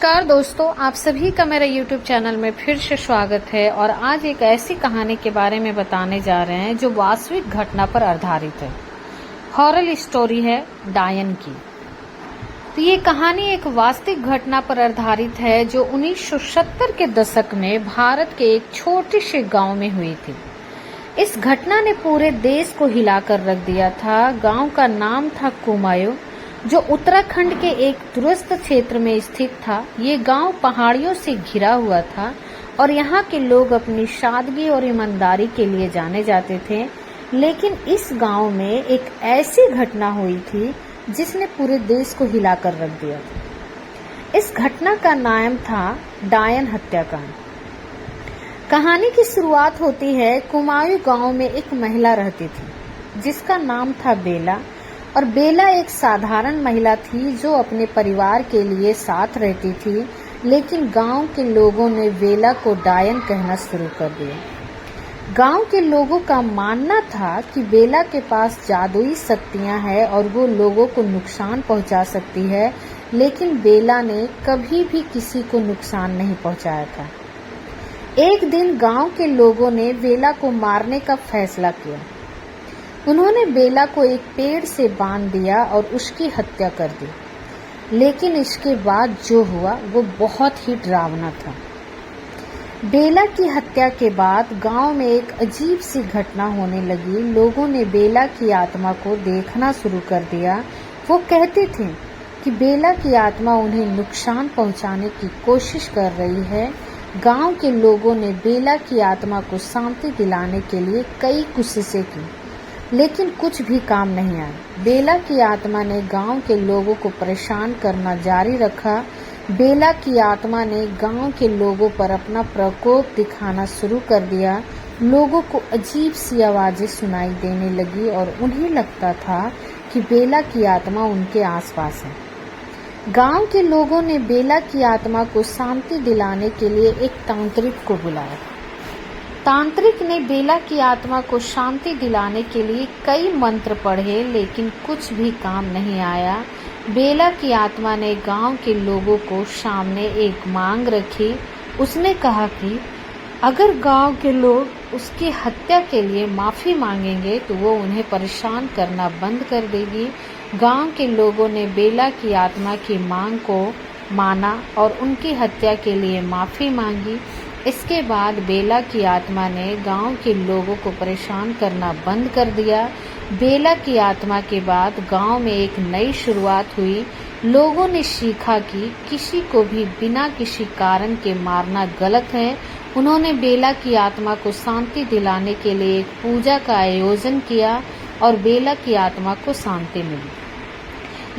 नमस्कार दोस्तों, आप सभी का मेरे YouTube चैनल में फिर से स्वागत है। और आज एक ऐसी कहानी के बारे में बताने जा रहे हैं जो वास्तविक घटना पर आधारित है। हॉरर स्टोरी है डायन की। तो ये कहानी एक वास्तविक घटना पर आधारित है जो 1970 के दशक में भारत के एक छोटे से गांव में हुई थी। इस घटना ने पूरे देश को हिलाकर रख दिया था। गांव का नाम था कुमायूं, जो उत्तराखंड के एक दूरस्थ क्षेत्र में स्थित था। ये गांव पहाड़ियों से घिरा हुआ था और यहाँ के लोग अपनी सादगी और ईमानदारी के लिए जाने जाते थे। लेकिन इस गांव में एक ऐसी घटना हुई थी जिसने पूरे देश को हिलाकर रख दिया। इस घटना का नाम था डायन हत्याकांड। कहानी की शुरुआत होती है कुमायूं गांव में एक महिला रहती थी जिसका नाम था बेला। और बेला एक साधारण महिला थी जो अपने परिवार के लिए साथ रहती थी। लेकिन गांव के लोगों ने बेला को डायन कहना शुरू कर दिया। गांव के लोगों का मानना था कि बेला के पास जादुई शक्तियां हैं और वो लोगों को नुकसान पहुंचा सकती है। लेकिन बेला ने कभी भी किसी को नुकसान नहीं पहुंचाया था। एक दिन गांव के लोगों ने बेला को मारने का फैसला किया। उन्होंने बेला को एक पेड़ से बांध दिया और उसकी हत्या कर दी। लेकिन इसके बाद जो हुआ वो बहुत ही डरावना था। बेला की हत्या के बाद गांव में एक अजीब सी घटना होने लगी। लोगों ने बेला की आत्मा को देखना शुरू कर दिया। वो कहते थे कि बेला की आत्मा उन्हें नुकसान पहुंचाने की कोशिश कर रही है। गांव के लोगों ने बेला की आत्मा को शांति दिलाने के लिए कई कोशिशें की, लेकिन कुछ भी काम नहीं आया। बेला की आत्मा ने गांव के लोगों को परेशान करना जारी रखा। बेला की आत्मा ने गांव के लोगों पर अपना प्रकोप दिखाना शुरू कर दिया। लोगों को अजीब सी आवाजें सुनाई देने लगी और उन्हें लगता था कि बेला की आत्मा उनके आसपास है। गांव के लोगों ने बेला की आत्मा को शांति दिलाने के लिए एक तांत्रिक को बुलाया। तांत्रिक ने बेला की आत्मा को शांति दिलाने के लिए कई मंत्र पढ़े, लेकिन कुछ भी काम नहीं आया। बेला की आत्मा ने गांव के लोगों को सामने एक मांग रखी। उसने कहा कि अगर गांव के लोग उसकी हत्या के लिए माफी मांगेंगे तो वो उन्हें परेशान करना बंद कर देगी। गांव के लोगों ने बेला की आत्मा की मांग को माना और उनकी हत्या के लिए माफी मांगी। इसके बाद बेला की आत्मा ने गांव के लोगों को परेशान करना बंद कर दिया। बेला की आत्मा के बाद गांव में एक नई शुरुआत हुई। लोगों ने सीखा कि किसी को भी बिना किसी कारण के मारना गलत है। उन्होंने बेला की आत्मा को शांति दिलाने के लिए एक पूजा का आयोजन किया और बेला की आत्मा को शांति मिली।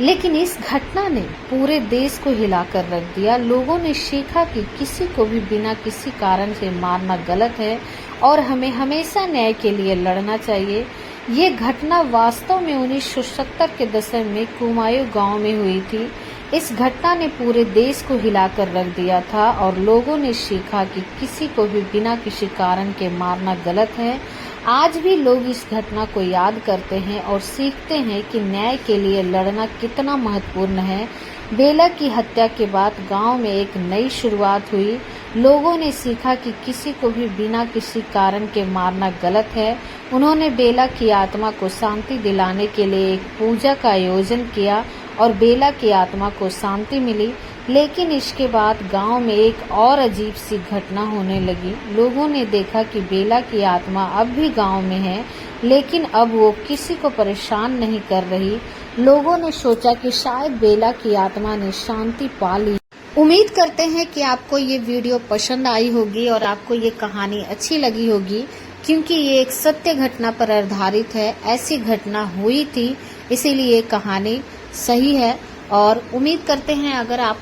लेकिन इस घटना ने पूरे देश को हिलाकर रख दिया। लोगों ने सीखा कि किसी को भी बिना किसी कारण से मारना गलत है और हमें हमेशा न्याय के लिए लड़ना चाहिए। ये घटना वास्तव में 1970 के दशक में कुमायूं गांव में हुई थी। इस घटना ने पूरे देश को हिलाकर रख दिया था और लोगों ने सीखा कि किसी को भी बिना किसी कारण के मारना गलत है। आज भी लोग इस घटना को याद करते हैं और सीखते हैं कि न्याय के लिए लड़ना कितना महत्वपूर्ण है। बेला की हत्या के बाद गांव में एक नई शुरुआत हुई। लोगों ने सीखा कि किसी को भी बिना किसी कारण के मारना गलत है। उन्होंने बेला की आत्मा को शांति दिलाने के लिए एक पूजा का आयोजन किया और बेला की आत्मा को शांति मिली। लेकिन इसके बाद गांव में एक और अजीब सी घटना होने लगी। लोगों ने देखा कि बेला की आत्मा अब भी गांव में है, लेकिन अब वो किसी को परेशान नहीं कर रही। लोगों ने सोचा कि शायद बेला की आत्मा ने शांति पा ली। उम्मीद करते हैं कि आपको ये वीडियो पसंद आई होगी और आपको ये कहानी अच्छी लगी होगी, क्योंकि ये एक सत्य घटना पर आधारित है। ऐसी घटना हुई थी, इसीलिए ये कहानी सही है। और उम्मीद करते हैं अगर आप